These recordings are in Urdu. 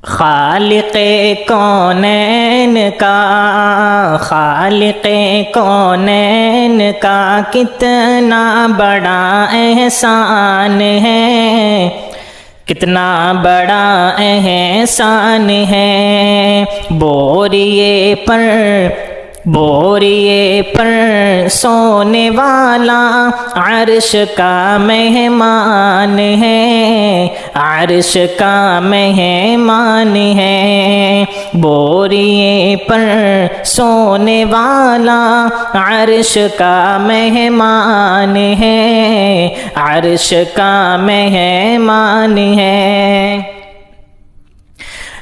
خالق کونین کا، خالق کونین کا کتنا بڑا احسان ہے، کتنا بڑا احسان ہے۔ بوریے پر سونے والا عرش کا مہمان ہے، عرش کا مہمان ہے۔ بوریے پر سونے والا عرش کا مہمان ہے، عرش کا مہمان ہے۔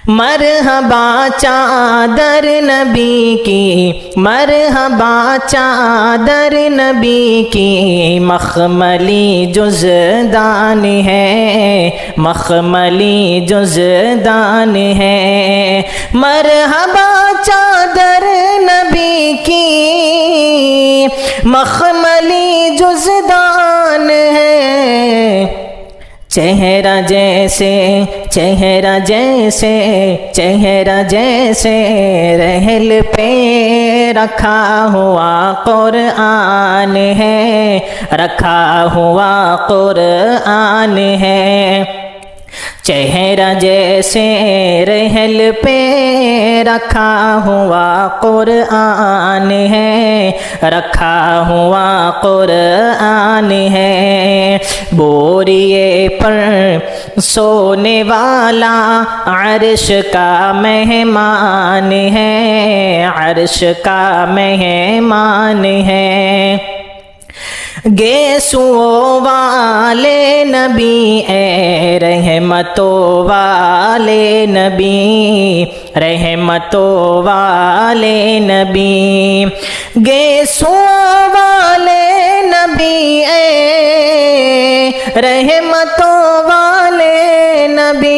مرحبا چادر نبی کی، مرحبا چادر نبی کی، مخملی جزدان ہے، مخملی جزدان ہے۔ مرحبا چادر نبی کی، مخملی جزدان ہے۔ چہرہ جیسے، چہرہ جیسے، چہرہ جیسے رحل پہ رکھا ہوا قرآن ہے، رکھا ہوا قرآن ہے۔ چہرہ جیسے رحل پہ رکھا ہوا قرآن ہے، رکھا ہوا قرآن ہے۔ بوریے پر سونے والا عرش کا مہمان ہے، عرش کا مہمان ہے۔ گیسو والے نبی اے رحمتوں والے نبی، رحمتوں والے نبی۔ گیسو والے نبی اے رحمتوں والے نبی،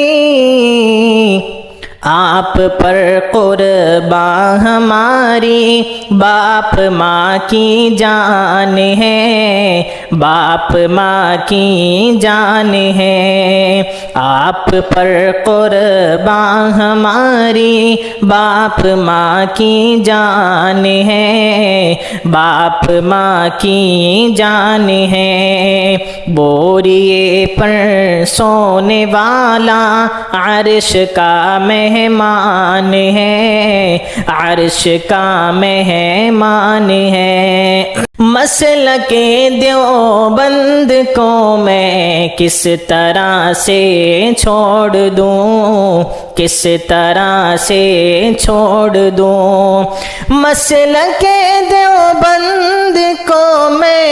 آپ پر قرباں ہماری باپ ماں کی جان ہے، باپ ماں کی جان ہے۔ آپ پر قرباں ہماری باپ ماں کی جان ہے، باپ ماں کی جان ہے۔ بوریے پر سونے والا عرش کا مہمان ہے، عرش کا مہمان ہے۔ مسلک دیوبند کو میں کس طرح سے چھوڑ دوں، کس طرح سے چھوڑ دوں۔ مسلک دیوبند کو میں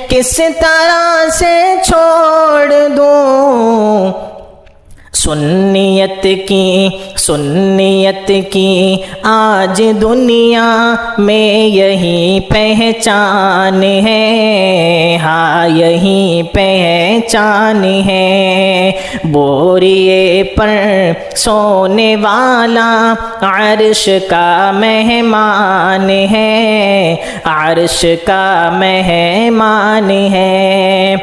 کس طرح سے چھوڑ دوں۔ سنیت کی آج دنیا میں یہی پہچان ہے، ہاں یہی پہچان ہے۔ بوریے پر سونے والا عرش کا مہمان ہے، عرش کا مہمان ہے۔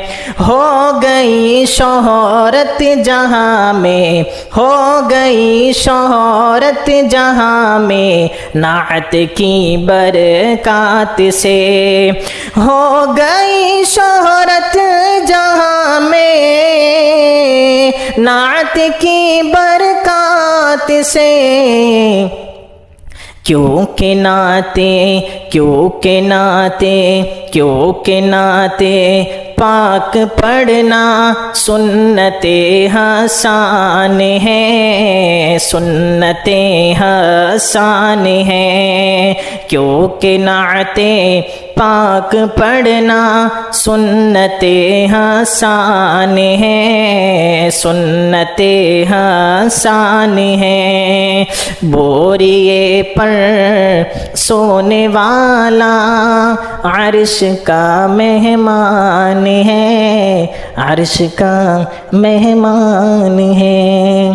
ہو گئی شہرت جہاں میں، ہو گئی شہرت جہاں میں، نعت کی برکات سے۔ ہو گئی شہرت جہاں میں، نعت کی برکات سے۔ کیونکہ نعتیں پاک پڑھنا سنت حسان ہے، سنت حسان ہے۔ کیونکہ نعتیں پاک پڑھنا سنت حسان ہے، سنت حسان ہے۔ بوریے پر سونے والا عرش کا مہمان ہے، عرش کا مہمان ہے۔